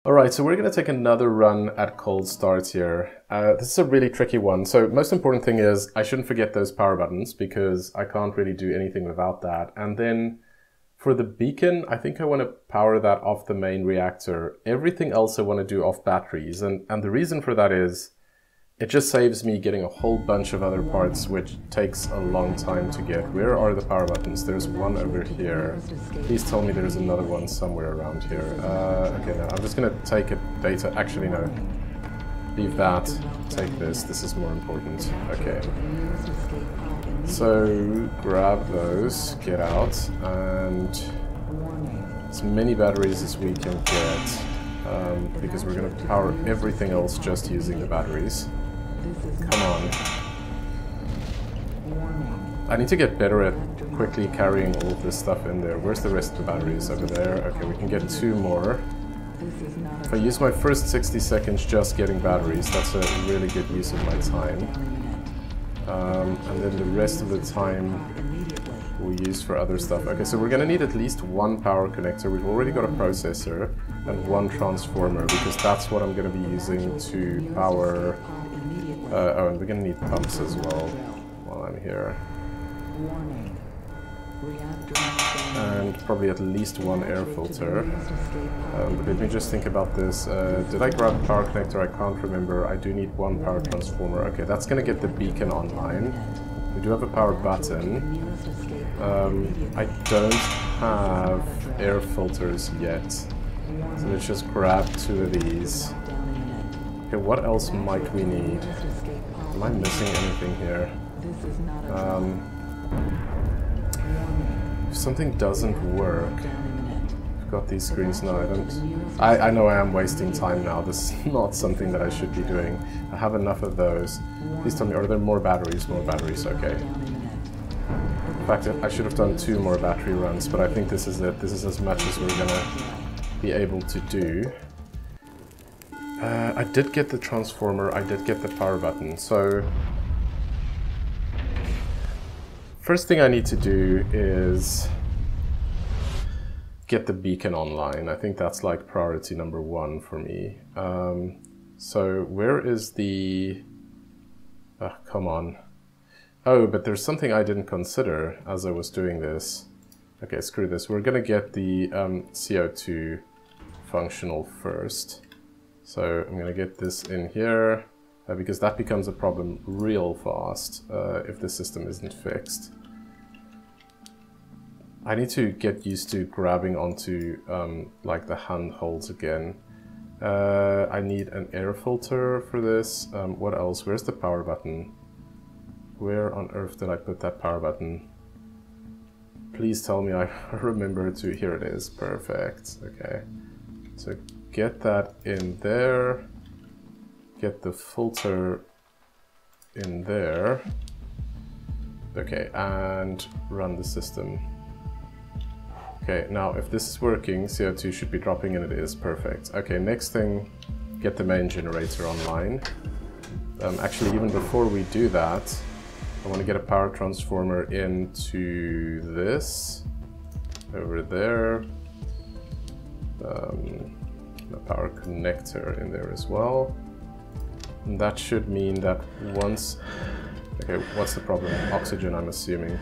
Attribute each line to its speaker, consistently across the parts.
Speaker 1: Alright, so we're going to take another run at cold start here. This is a really tricky one. So most important thing is I shouldn't forget those power buttons because I can't really do anything without that. And then for the beacon, I think I want to power that off the main reactor. Everything else I want to do off batteries. And the reason for that is it just saves me getting a whole bunch of other parts, which takes a long time to get. Where are the power buttons? There's one over here. Please tell me there's another one somewhere around here. Okay, no, I'm just gonna take a data. Actually, no. Leave that. Take this. This is more important. Okay. So, grab those, get out, and as many batteries as we can get, because we're gonna power everything else just using the batteries. Come on. I need to get better at quickly carrying all of this stuff in there. Where's the rest of the batteries? Over there. Okay, we can get 2 more. If I use my first 60 seconds just getting batteries, that's a really good use of my time. And then the rest of the time we'll use for other stuff. Okay, so we're going to need at least 1 power connector. We've already got a processor and 1 transformer because that's what I'm going to be using to power... oh, and we're going to need pumps as well while I'm here. And probably at least 1 air filter. But let me just think about this. Did I grab a power connector? I can't remember. I do need 1 power transformer. Okay, that's going to get the beacon online. We do have a power button. I don't have air filters yet. So let's just grab 2 of these. Okay, what else might we need? Am I missing anything here? If something doesn't work... I've got these screens now, I know I am wasting time now. This is not something that I should be doing. I have enough of those. Please tell me, are there more batteries? More batteries, okay. In fact, I should have done 2 more battery runs, but I think this is it. This is as much as we're gonna be able to do. I did get the transformer, I did get the power button, so... First thing I need to do is get the beacon online. I think that's like priority number 1 for me. So where is the... come on. Oh, but there's something I didn't consider as I was doing this. Okay, screw this. We're gonna get the CO2 functional first. So I'm gonna get this in here, because that becomes a problem real fast if the system isn't fixed. I need to get used to grabbing onto like the handholds again. I need an air filter for this. What else? Where's the power button? Where on earth did I put that power button? Please tell me I remember to... Here it is. Perfect. Okay. So get that in there. Get the filter in there. Okay, and run the system. Okay, now if this is working, CO2 should be dropping, and it is. Perfect. Okay, next thing, get the main generator online. Actually, even before we do that, I want to get a power transformer into this, over there, a power connector in there as well. And that should mean that once... Okay, what's the problem? Oxygen, I'm assuming.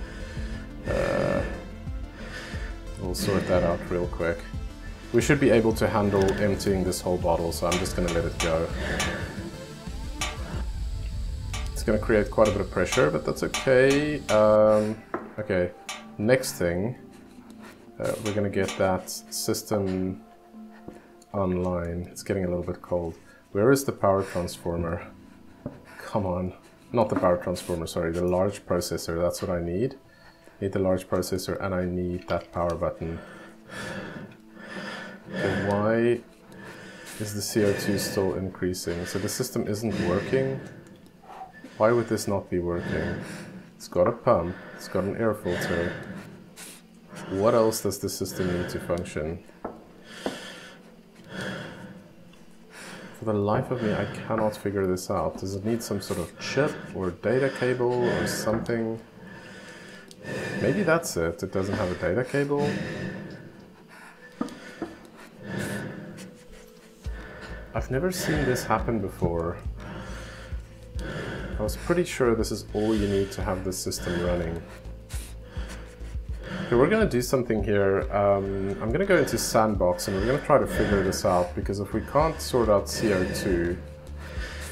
Speaker 1: We'll sort that out real quick. We should be able to handle emptying this whole bottle, so I'm just going to let it go. It's going to create quite a bit of pressure, but that's okay. Okay, next thing, we're going to get that system online. It's getting a little bit cold. Where is the power transformer? Come on. Not the power transformer, sorry, the large processor. That's what I need. I need the large processor, and I need that power button. Okay, why is the CO2 still increasing? So the system isn't working? Why would this not be working? It's got a pump, it's got an air filter. What else does the system need to function? For the life of me, I cannot figure this out. Does it need some sort of chip or data cable or something? Maybe that's it. It doesn't have a data cable. I've never seen this happen before. I was pretty sure this is all you need to have this system running. Okay, we're going to do something here. I'm going to go into Sandbox and we're going to try to figure this out, because if we can't sort out CO2,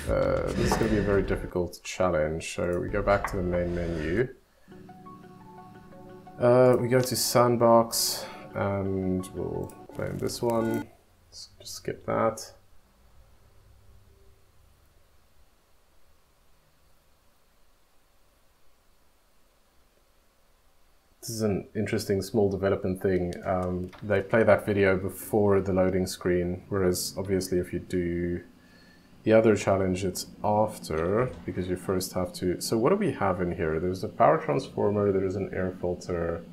Speaker 1: this is going to be a very difficult challenge. So we go back to the main menu. We go to Sandbox and we'll play in this one. Let's just skip that. This is an interesting small development thing. They play that video before the loading screen, whereas obviously if you do the other challenge, it's after, because you first have to... So what do we have in here? There's a power transformer, there's an air filter.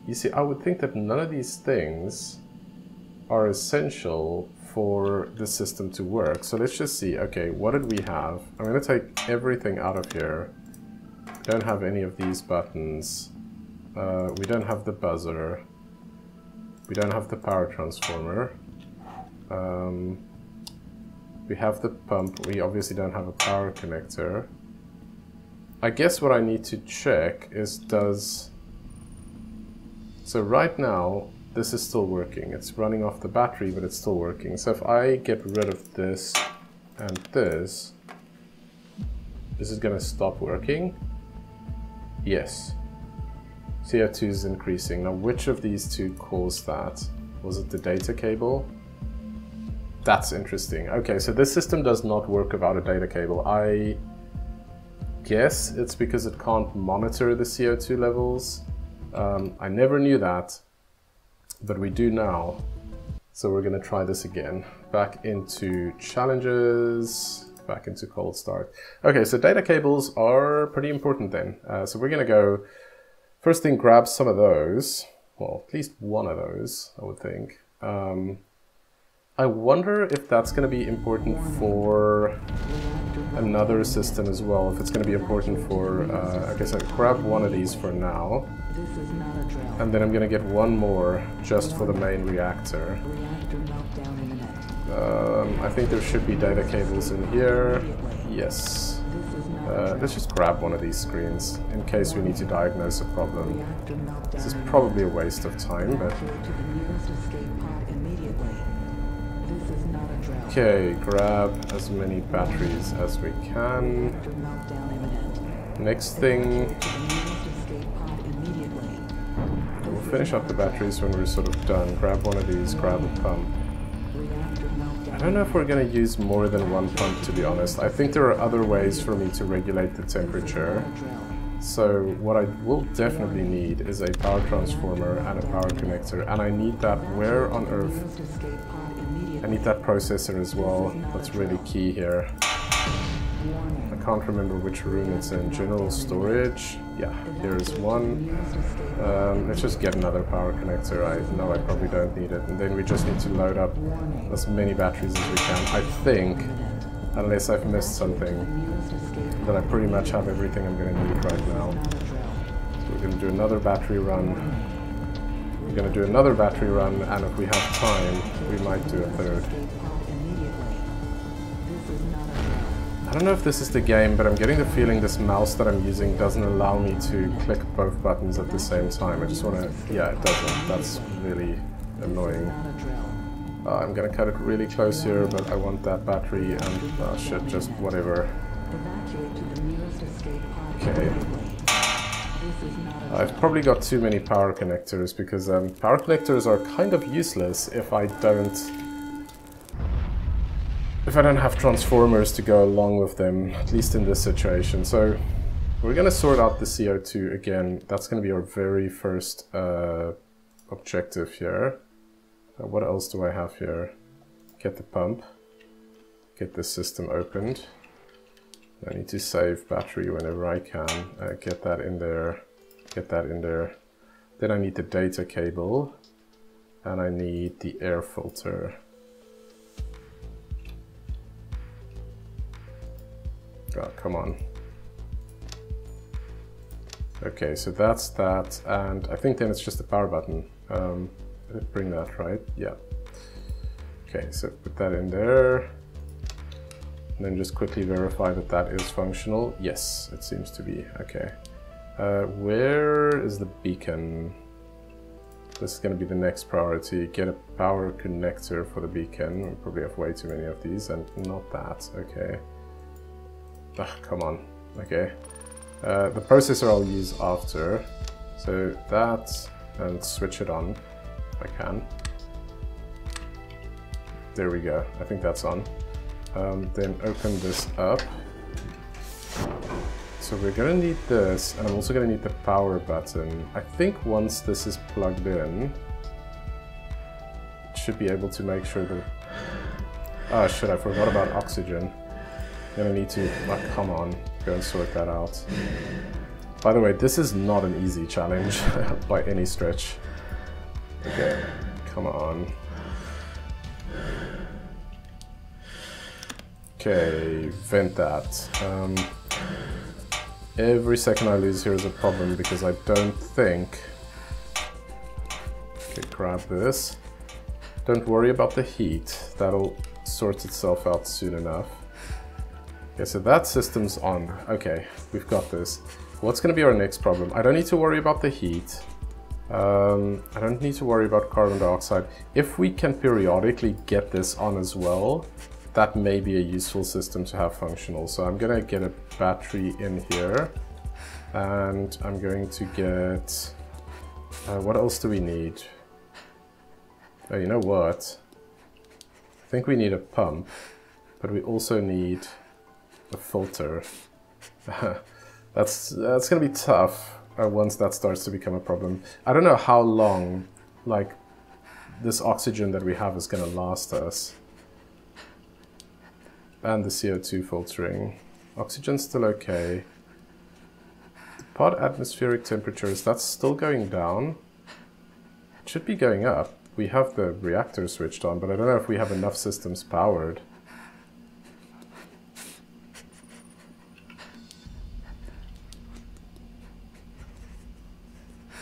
Speaker 1: You see, I would think that none of these things are essential for the system to work. So let's just see, okay, what did we have? I'm going to take everything out of here. We don't have any of these buttons. We don't have the buzzer. We don't have the power transformer. We have the pump. We obviously don't have a power connector. I guess what I need to check is does... So right now, this is still working. It's running off the battery, but it's still working. So if I get rid of this and this is going to stop working. Yes. CO2 is increasing. Now, which of these two caused that? Was it the data cable? That's interesting. Okay, so this system does not work without a data cable. I guess it's because it can't monitor the CO2 levels. I never knew that, but we do now. So we're going to try this again. Back into challenges. Back into cold start. Okay, so data cables are pretty important then. So we're going to go, first thing, grab some of those. Well, at least one of those, I would think. I wonder if that's going to be important for another system as well. If it's going to be important for, I guess I'll grab one of these for now. And then I'm going to get one more just for the main reactor. I think there should be data cables in here. Yes. Let's just grab one of these screens in case we need to diagnose a problem. This is probably a waste of time, but... Okay, grab as many batteries as we can. Next thing... We'll finish up the batteries when we're sort of done. Grab one of these, grab a pump. I don't know if we're going to use more than one pump, to be honest. I think there are other ways for me to regulate the temperature. So what I will definitely need is a power transformer and a power connector. And I need that, where on earth? I need that processor as well. That's really key here. I can't remember which room it's in. General storage. Yeah, here's one. Let's just get another power connector. I know I probably don't need it. And then we just need to load up as many batteries as we can. I think, unless I've missed something, that I pretty much have everything I'm going to need right now. So we're going to do another battery run. We're going to do another battery run, and if we have time, we might do a third. I don't know if this is the game, but I'm getting the feeling this mouse that I'm using doesn't allow me to click both buttons at the same time. I just want to... Yeah, it doesn't. That's really annoying. I'm going to cut it really close here, but I want that battery and... shit, just whatever. Okay. I've probably got too many power connectors, because power connectors are kind of useless if I don't have transformers to go along with them, at least in this situation. So we're going to sort out the CO2 again. That's going to be our very first objective here. What else do I have here? Get the pump. Get the system opened. I need to save battery whenever I can. Get that in there. Get that in there. Then I need the data cable. And I need the air filter. Oh, come on. Okay, so that's that, and I think then it's just the power button. Did it bring that, right? Yeah. Okay, so put that in there. And then just quickly verify that that is functional. Yes, it seems to be. Okay. Where is the beacon? This is going to be the next priority. Get a power connector for the beacon. We probably have way too many of these, and not that. Okay. Ugh, come on. Okay. The processor I'll use after. So that, and switch it on if I can. There we go. I think that's on. Then open this up. So we're gonna need this, and I'm also gonna need the power button. I think once this is plugged in, it should be able to make sure that... Oh shit, I forgot about oxygen. I'm gonna need to, oh, come on, go and sort that out. By the way, this is not an easy challenge by any stretch. Okay, come on. Okay, vent that. Every second I lose here is a problem because I don't think... Okay, grab this. Don't worry about the heat. That'll sort itself out soon enough. Okay, so that system's on. Okay, we've got this. What's going to be our next problem? I don't need to worry about the heat. I don't need to worry about carbon dioxide. If we can periodically get this on as well, that may be a useful system to have functional. So I'm gonna get a battery in here, and I'm going to get, what else do we need? Oh, you know what? I think we need a pump, but we also need a filter. That's gonna be tough once that starts to become a problem. I don't know how long, like, this oxygen that we have is gonna last us. And the CO2 filtering. Oxygen's still okay. The pod atmospheric temperatures, that's still going down. It should be going up. We have the reactor switched on, but I don't know if we have enough systems powered.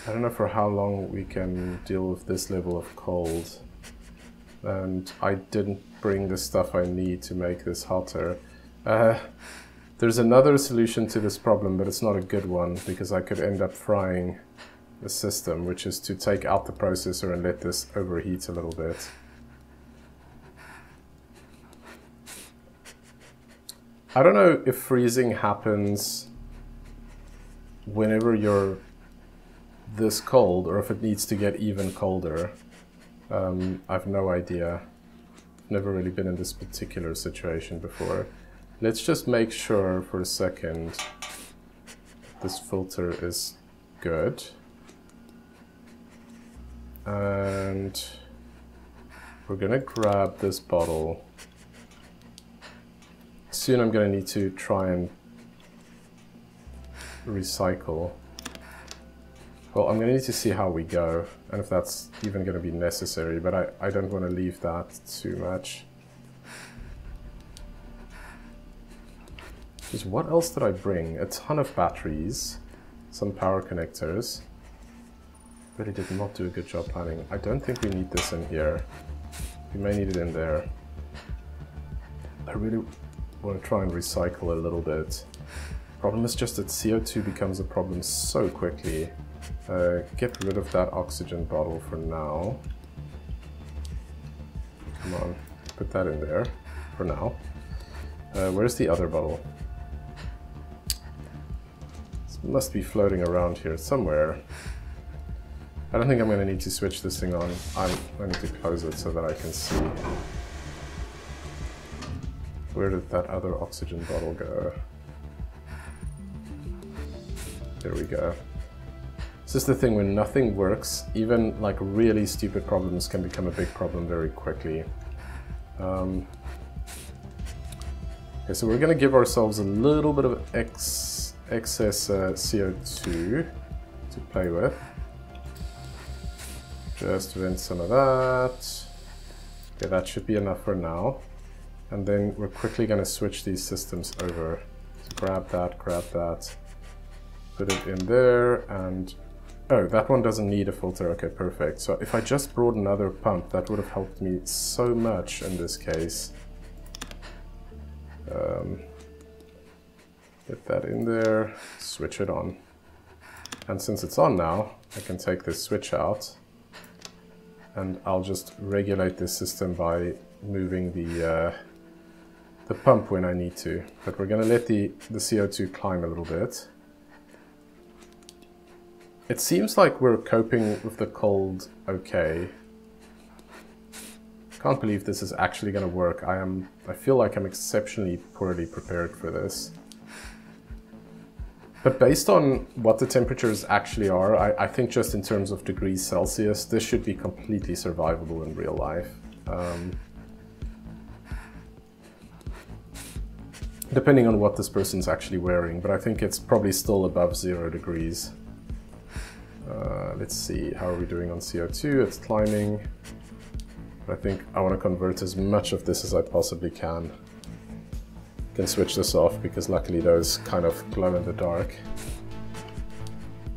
Speaker 1: I don't know for how long we can deal with this level of cold. And I didn't bring the stuff I need to make this hotter. There's another solution to this problem, but it's not a good one, because I could end up frying the system, which is to take out the processor and let this overheat a little bit. I don't know if freezing happens whenever you're this cold, or if it needs to get even colder. I've no idea. Never really been in this particular situation before. Let's just make sure for a second this filter is good. And we're gonna grab this bottle. Soon I'm gonna need to try and recycle. Well, I'm going to need to see how we go, and if that's even going to be necessary, but I don't want to leave that too much. Just what else did I bring? A ton of batteries, some power connectors. Really did not do a good job planning. I don't think we need this in here. We may need it in there. I really want to try and recycle a little bit. Problem is just that CO2 becomes a problem so quickly. Get rid of that oxygen bottle for now. Come on, put that in there for now. Where's the other bottle? This must be floating around here somewhere. I don't think I'm going to need to switch this thing on. I need to close it so that I can see. Where did that other oxygen bottle go? There we go. This is the thing, when nothing works, even like really stupid problems can become a big problem very quickly. Okay, so we're going to give ourselves a little bit of excess CO2 to play with. Just vent some of that. Okay, that should be enough for now. And then we're quickly going to switch these systems over. So grab that, put it in there, and Oh, that one doesn't need a filter. Okay, perfect. So if I just brought another pump, that would have helped me so much in this case. Get that in there, switch it on. And since it's on now, I can take this switch out and I'll just regulate this system by moving the pump when I need to. But we're going to let the CO2 climb a little bit. It seems like we're coping with the cold okay. Can't believe this is actually going to work. I feel like I'm exceptionally poorly prepared for this. But based on what the temperatures actually are, I think just in terms of degrees Celsius, this should be completely survivable in real life. Depending on what this person's actually wearing, but I think it's probably still above 0 degrees. Let's see, how are we doing on CO2? It's climbing. But I think I want to convert as much of this as I possibly can. Can switch this off because luckily those kind of glow in the dark.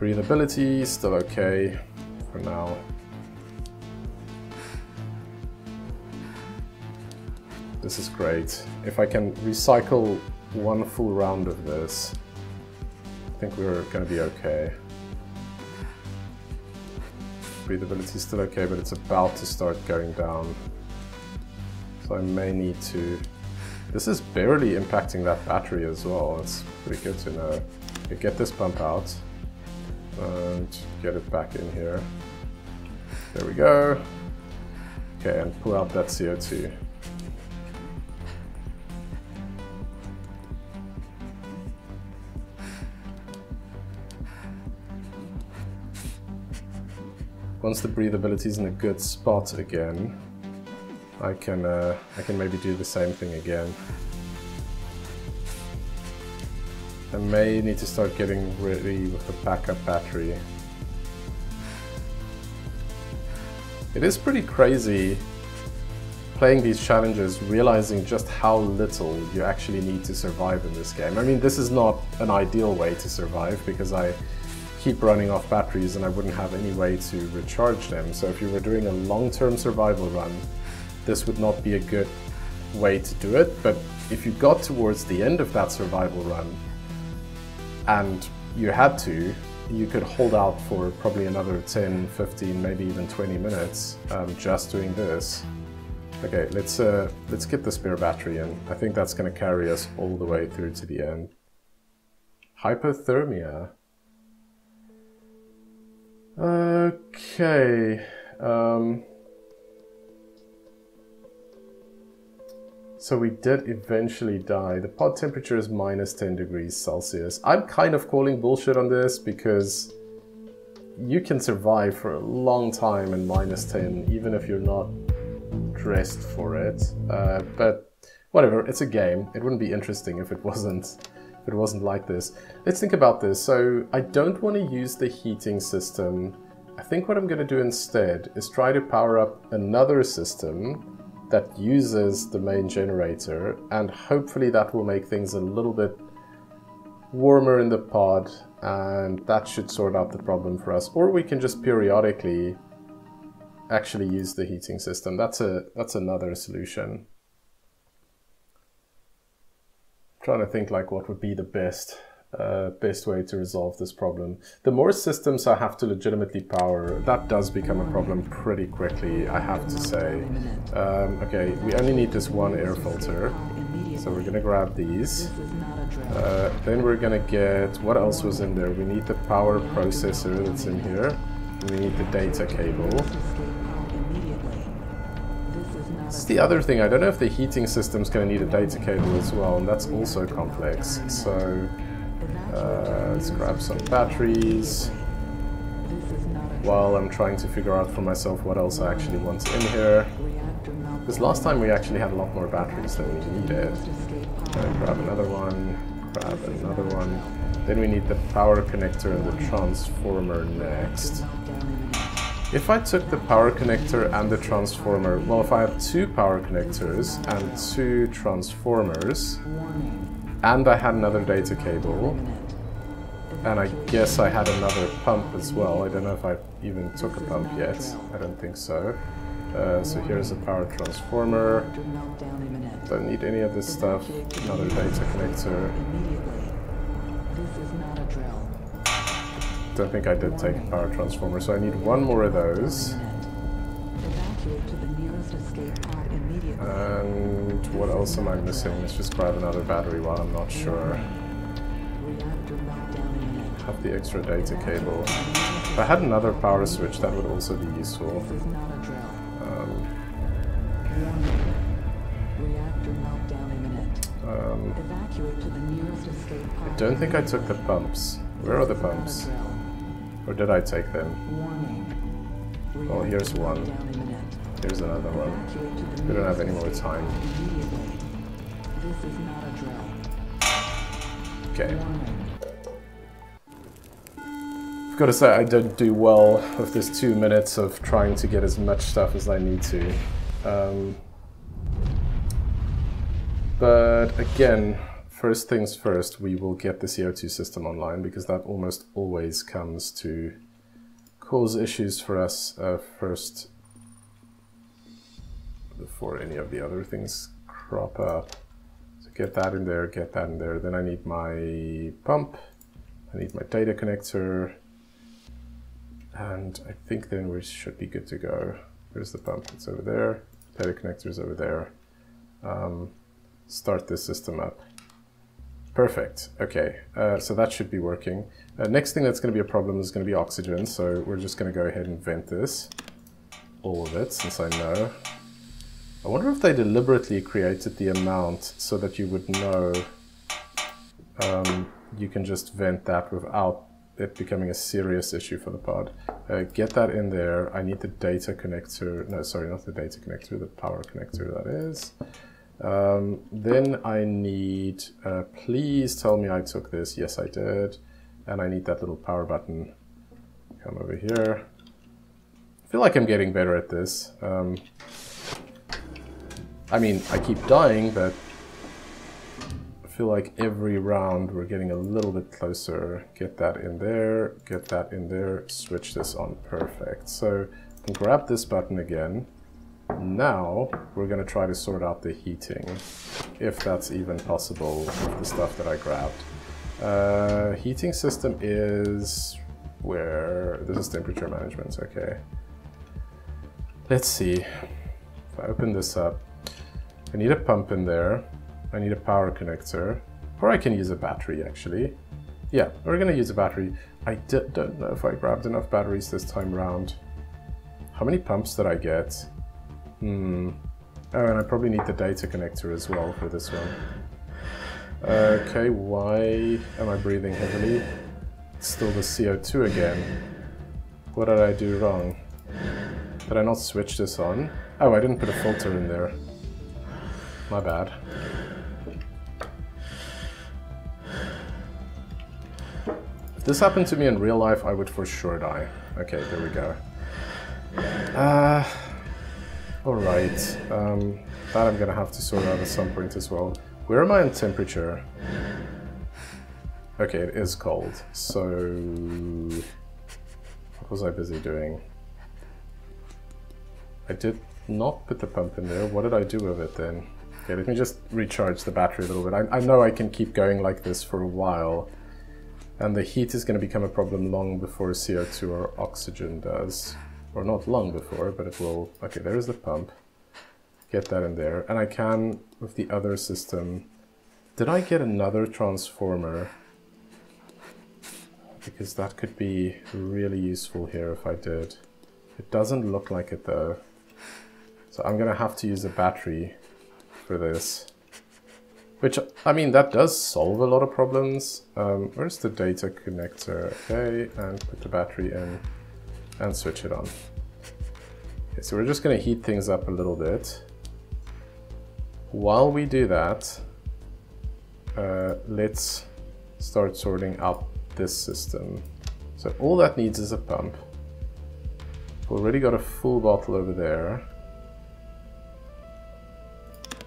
Speaker 1: Breathability, still okay for now. This is great. If I can recycle one full round of this, I think we're going to be okay. Breathability is still okay, but it's about to start going down. So I may need to... This is barely impacting that battery as well. It's pretty good to know. Okay, get this pump out and get it back in here. There we go. Okay, and pull out that CO2. Once the breathability is in a good spot again, I can maybe do the same thing again. I may need to start getting ready with a backup battery. It is pretty crazy playing these challenges, realizing just how little you actually need to survive in this game. I mean, this is not an ideal way to survive because I keep running off batteries and I wouldn't have any way to recharge them. So if you were doing a long-term survival run, this would not be a good way to do it. But if you got towards the end of that survival run and you had to, you could hold out for probably another 10, 15, maybe even 20 minutes just doing this. Okay, let's get the spare battery in. I think that's going to carry us all the way through to the end. Hypothermia. Okay. So we did eventually die. The pod temperature is minus 10 degrees Celsius. I'm kind of calling bullshit on this because you can survive for a long time in minus 10, even if you're not dressed for it. But whatever, it's a game. It wouldn't be interesting if it wasn't like this. Let's think about this. So I don't want to use the heating system. I think what I'm going to do instead is try to power up another system that uses the main generator, and hopefully that will make things a little bit warmer in the pod, and that should sort out the problem for us. Or we can just periodically actually use the heating system. That's another solution. I'm trying to think like what would be the best way to resolve this problem. The more systems I have to legitimately power, that does become a problem pretty quickly, I have to say. Okay, we only need this one air filter, so we're gonna grab these. Then we're gonna get, what else was in there? We need the power processor that's in here. We need the data cable. This is the other thing, I don't know if the heating system's gonna need a data cable as well, and that's also complex. So let's grab some batteries while I'm trying to figure out for myself what else I actually want in here. Because last time we actually had a lot more batteries than we needed. Grab another one, grab another one. Then we need the power connector and the transformer next. If I took the power connector and the transformer, well, if I have two power connectors and two transformers, and I had another data cable, And I guess I had another pump as well. I don't know if I even took a pump yet. I don't think so. So here's a power transformer. Don't need any of this stuff. Another data connector. Don't think I did take a power transformer, so I need one more of those. And what else am I missing? Let's just grab another battery while I'm not sure. Have the extra data cable. If I had another power switch, that would also be useful. I don't think I took the pumps. Where are the pumps? Or did I take them? Oh, here's one. Here's another one. We don't have any more time. Okay. I've got to say, I don't do well with this 2 minutes of trying to get as much stuff as I need to. But again, first things first, we will get the CO2 system online, because that almost always comes to cause issues for us first, before any of the other things crop up. So get that in there, get that in there. Then I need my pump, I need my data connector, and I think then we should be good to go. Where's the pump? It's over there. Data connector's over there. Start this system up. Perfect. Okay, so that should be working. Next thing that's going to be a problem is going to be oxygen, so we're just going to go ahead and vent this. All of it, since I know. I wonder if they deliberately created the amount so that you would know you can just vent that without it becoming a serious issue for the pod. Get that in there. I need the data connector. No, sorry, not the data connector, the power connector, that is. Then I need, please tell me I took this. Yes, I did. And I need that little power button. Come over here. I feel like I'm getting better at this. I mean, I keep dying, but I feel like every round we're getting a little bit closer. Get that in there, get that in there, switch this on. Perfect. So I can grab this button again. Now we're going to try to sort out the heating, if that's even possible with the stuff that I grabbed. Heating system is where? This is temperature management, okay. Let's see. If I open this up, I need a pump in there, I need a power connector, or I can use a battery actually. Yeah, we're going to use a battery. I don't know if I grabbed enough batteries this time around. How many pumps did I get? Oh, and I probably need the data connector as well for this one. Okay, why am I breathing heavily? It's still the CO2 again. What did I do wrong? Did I not switch this on? Oh, I didn't put a filter in there. My bad. If this happened to me in real life, I would for sure die. Okay, there we go. Alright, that I'm gonna have to sort out at some point as well. Where am I in temperature? Okay, it is cold, so what was I busy doing? I did not put the pump in there. What did I do with it then? Okay, let me just recharge the battery a little bit. I know I can keep going like this for a while, and the heat is going to become a problem long before CO2 or oxygen does. Or not long before, but it will. Okay, there's the pump. Get that in there. And I can, with the other system... Did I get another transformer? Because that could be really useful here if I did. It doesn't look like it though. So I'm going to have to use a battery for this. Which, I mean, that does solve a lot of problems. Where's the data connector? Okay, and put the battery in. And switch it on. Okay, so we're just going to heat things up a little bit. While we do that, let's start sorting out this system. So all that needs is a pump. We've already got a full bottle over there.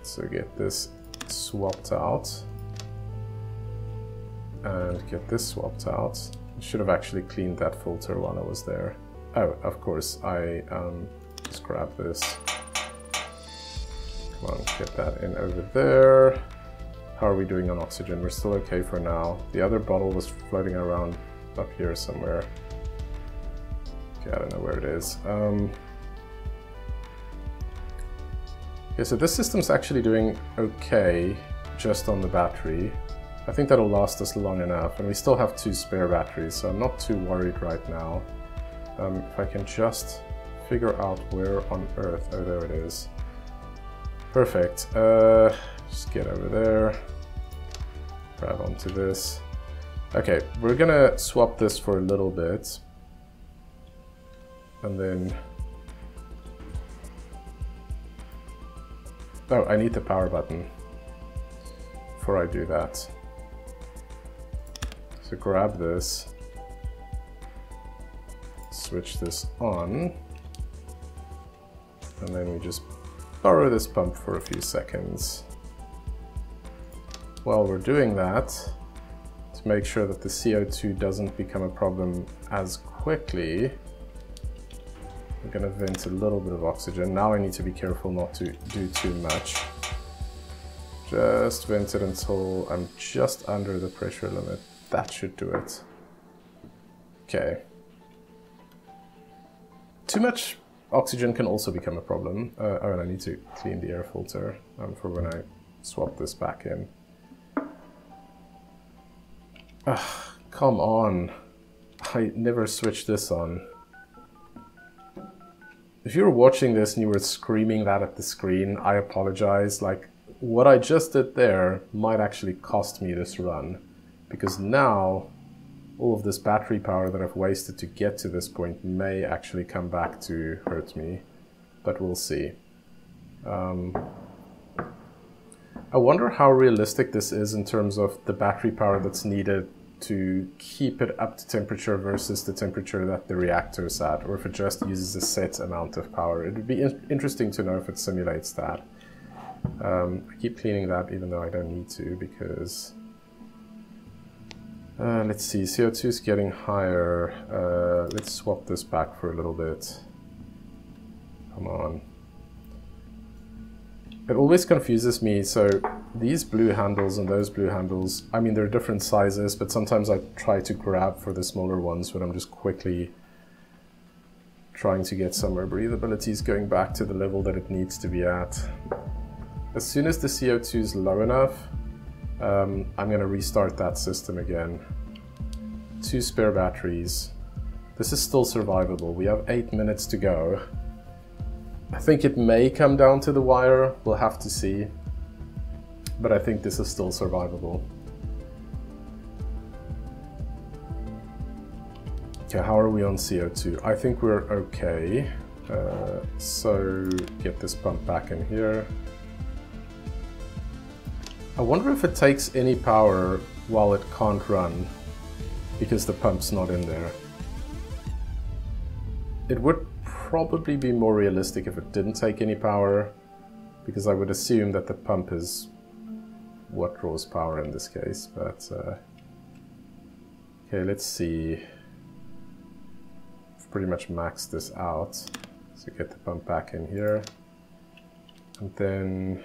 Speaker 1: So get this swapped out. and get this swapped out. I should have actually cleaned that filter while I was there. Oh, of course, I just grab this. Come on, get that in over there. How are we doing on oxygen? We're still okay for now. The other bottle was floating around up here somewhere. Okay, I don't know where it is. Okay, so this system's actually doing okay just on the battery. I think that'll last us long enough, and we still have 2 spare batteries, so I'm not too worried right now. If I can just figure out where on Earth... Oh, there it is. Perfect. Just get over there. Grab onto this. Okay, we're gonna swap this for a little bit. And then... Oh, I need the power button before I do that. So grab this, switch this on, and then we just borrow this pump for a few seconds. While we're doing that, to make sure that the CO2 doesn't become a problem as quickly, we're going to vent a little bit of oxygen. Now I need to be careful not to do too much. Just vent it until I'm just under the pressure limit. That should do it. Okay. Too much oxygen can also become a problem. Oh, and I need to clean the air filter for when I swap this back in. Come on. I never switched this on. If you were watching this and you were screaming that at the screen, I apologize. Like, what I just did there might actually cost me this run. Because now, all of this battery power that I've wasted to get to this point may actually come back to hurt me. But we'll see. I wonder how realistic this is in terms of the battery power that's needed to keep it up to temperature versus the temperature that the reactor's at, or if it just uses a set amount of power. It would be interesting to know if it simulates that. I keep cleaning that even though I don't need to, because... let's see, CO2 is getting higher. Let's swap this back for a little bit. Come on. It always confuses me, so these blue handles and those blue handles, I mean, they're different sizes, but sometimes I try to grab for the smaller ones when I'm just quickly trying to get somewhere. Breathability is going back to the level that it needs to be at. As soon as the CO2 is low enough, I'm going to restart that system again. 2 spare batteries. This is still survivable. We have 8 minutes to go. I think it may come down to the wire. We'll have to see. But I think this is still survivable. Okay, how are we on CO2? I think we're okay. So get this pump back in here. I wonder if it takes any power while it can't run because the pump's not in there. It would probably be more realistic if it didn't take any power, because I would assume that the pump is what draws power in this case, but okay, let's see. I've pretty much maxed this out, so get the pump back in here, and then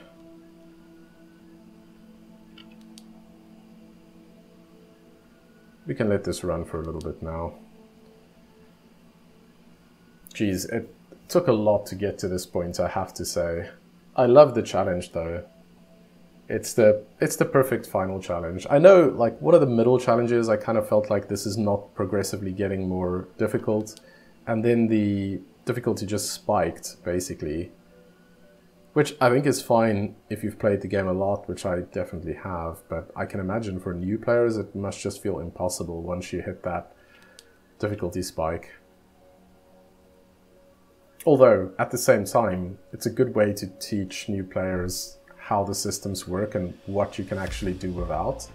Speaker 1: we can let this run for a little bit now. Geez, it took a lot to get to this point, I have to say. I love the challenge though. It's the perfect final challenge. I know, like, one of the middle challenges, I kind of felt like this is not progressively getting more difficult, and then the difficulty just spiked, basically. Which I think is fine if you've played the game a lot, which I definitely have, but I can imagine for new players it must just feel impossible once you hit that difficulty spike. Although, at the same time, it's a good way to teach new players how the systems work and what you can actually do without.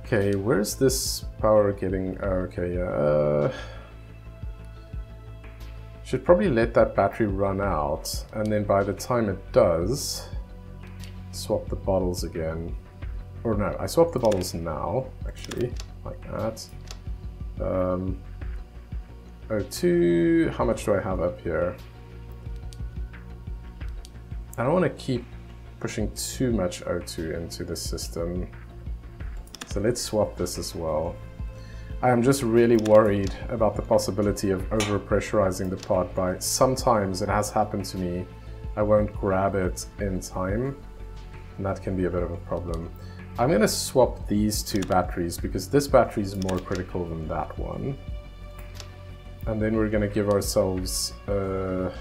Speaker 1: Okay, where's this power getting... Okay, should probably let that battery run out, and then by the time it does, swap the bottles again. or no, I swap the bottles now, actually, like that. O2, how much do I have up here? I don't want to keep pushing too much O2 into the system. So let's swap this as well. I am just really worried about the possibility of over-pressurizing the pod by, sometimes it has happened to me, I won't grab it in time, and that can be a bit of a problem. I'm going to swap these two batteries because this battery is more critical than that one. And then we're going to give ourselves... okay,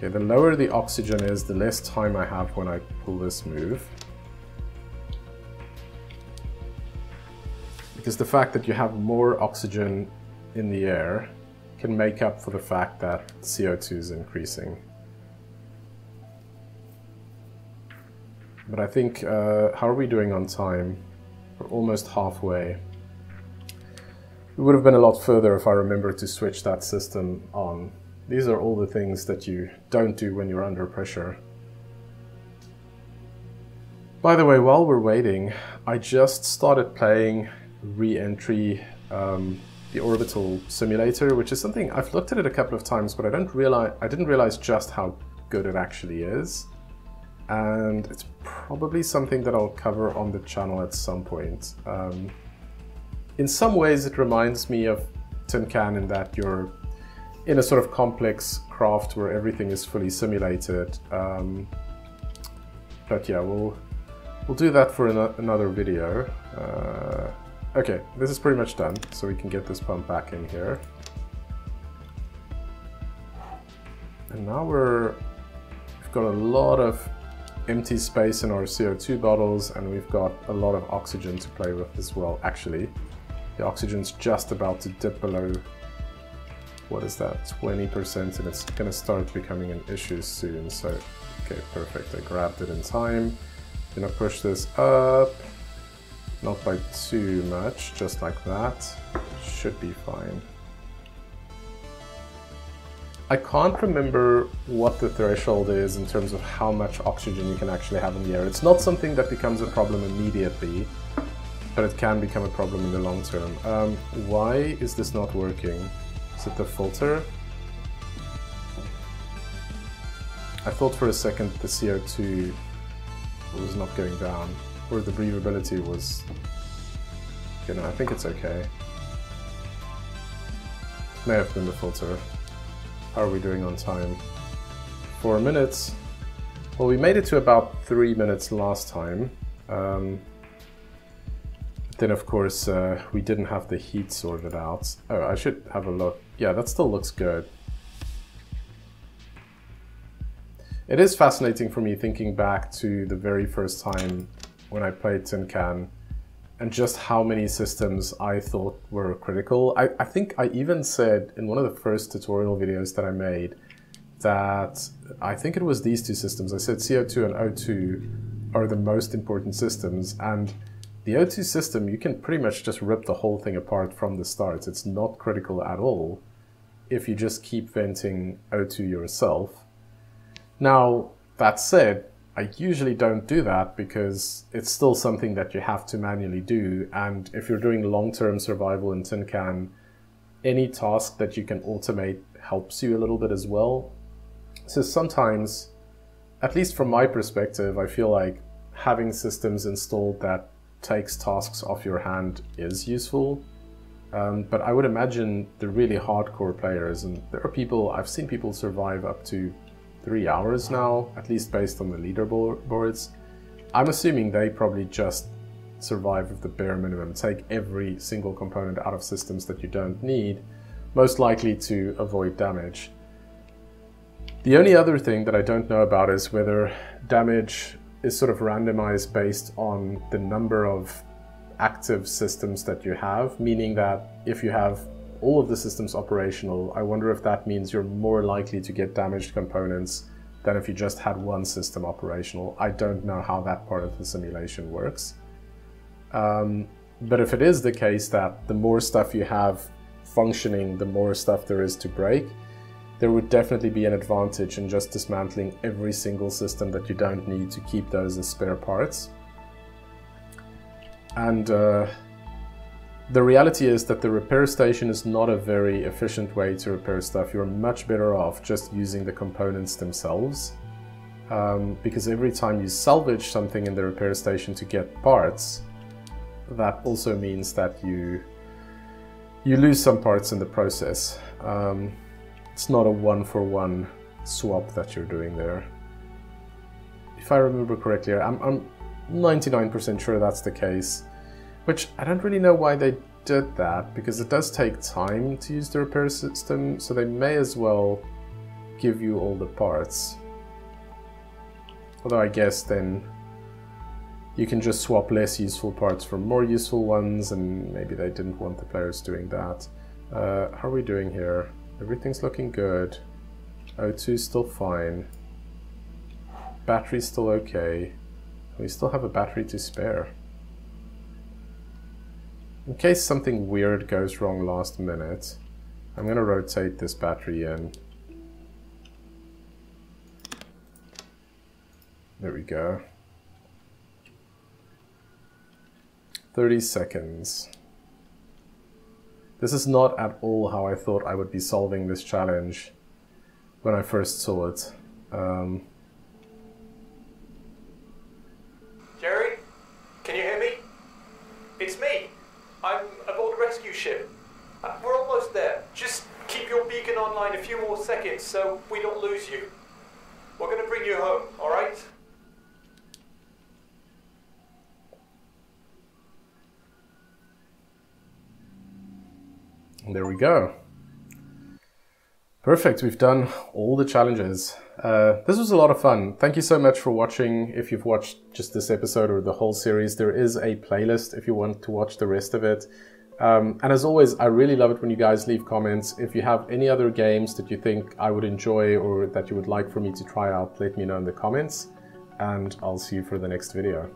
Speaker 1: the lower the oxygen is, the less time I have when I pull this move. Because the fact that you have more oxygen in the air can make up for the fact that CO2 is increasing. But I think, how are we doing on time? We're almost halfway. We would have been a lot further if I remember to switch that system on. These are all the things that you don't do when you're under pressure. By the way, while we're waiting, I just started playing re-entry, the orbital simulator, which is something I've looked at it a couple of times, but I didn't realize just how good it actually is. And it's probably something that I'll cover on the channel at some point. In some ways it reminds me of Tin Can in that you're in a sort of complex craft where everything is fully simulated. But yeah, we'll do that for another video. Okay, this is pretty much done, so we can get this pump back in here. And now we've got a lot of empty space in our CO2 bottles, and we've got a lot of oxygen to play with as well. Actually, the oxygen's just about to dip below, what is that, 20%, and it's gonna start becoming an issue soon. So, okay, perfect, I grabbed it in time. Gonna push this up. Not by too much, just like that. Should be fine. I can't remember what the threshold is in terms of how much oxygen you can actually have in the air. It's not something that becomes a problem immediately, but it can become a problem in the long term. Why is this not working? Is it the filter? I thought for a second the CO2 was not going down. Or the breathability was, you know, I think it's okay. May have been the filter. How are we doing on time? 4 minutes. Well, we made it to about 3 minutes last time. Then of course we didn't have the heat sorted out. Oh, I should have a look. Yeah, that still looks good. It is fascinating for me thinking back to the very first time when I played Tin Can, and just how many systems I thought were critical. I think I even said in one of the first tutorial videos that I made that I think it was these two systems. I said CO2 and O2 are the most important systems, and the O2 system, you can pretty much just rip the whole thing apart from the start. It's not critical at all if you just keep venting O2 yourself. Now, that said, I usually don't do that because it's still something that you have to manually do, and if you're doing long-term survival in Tin Can, any task that you can automate helps you a little bit as well. So sometimes, at least from my perspective, I feel like having systems installed that takes tasks off your hand is useful. But I would imagine the really hardcore players, and there are people, I've seen people survive up to 3 hours now, at least based on the leaderboards. I'm assuming they probably just survive with the bare minimum, take every single component out of systems that you don't need, most likely to avoid damage. The only other thing that I don't know about is whether damage is sort of randomized based on the number of active systems that you have, meaning that if you have all of the systems operational, I wonder if that means you're more likely to get damaged components than if you just had one system operational. I don't know how that part of the simulation works. But if it is the case that the more stuff you have functioning, the more stuff there is to break, there would definitely be an advantage in just dismantling every single system that you don't need to keep those as spare parts. And the reality is that the repair station is not a very efficient way to repair stuff. You're much better off just using the components themselves. Because every time you salvage something in the repair station to get parts, that also means that you lose some parts in the process. It's not a one-for-one swap that you're doing there. If I remember correctly, I'm 99% sure that's the case, which I don't really know why they did that, because it does take time to use the repair system, so they may as well give you all the parts. Although I guess then you can just swap less useful parts for more useful ones, and maybe they didn't want the players doing that. How are we doing here? Everything's looking good. O2's still fine. Battery's still okay. We still have a battery to spare. In case something weird goes wrong last minute, I'm going to rotate this battery in. There we go. 30 seconds. This is not at all how I thought I would be solving this challenge when I first saw it.
Speaker 2: Jerry? Can you hear me? It's me. I'm aboard a rescue ship. We're almost there. Just keep your beacon online a few more seconds so we don't lose you. We're going to bring you home, alright?
Speaker 1: There we go. Perfect, we've done all the challenges. This was a lot of fun. Thank you so much for watching. If you've watched just this episode or the whole series, there is a playlist if you want to watch the rest of it. And as always, I really love it when you guys leave comments. If you have any other games that you think I would enjoy or that you would like for me to try out, let me know in the comments, and I'll see you for the next video.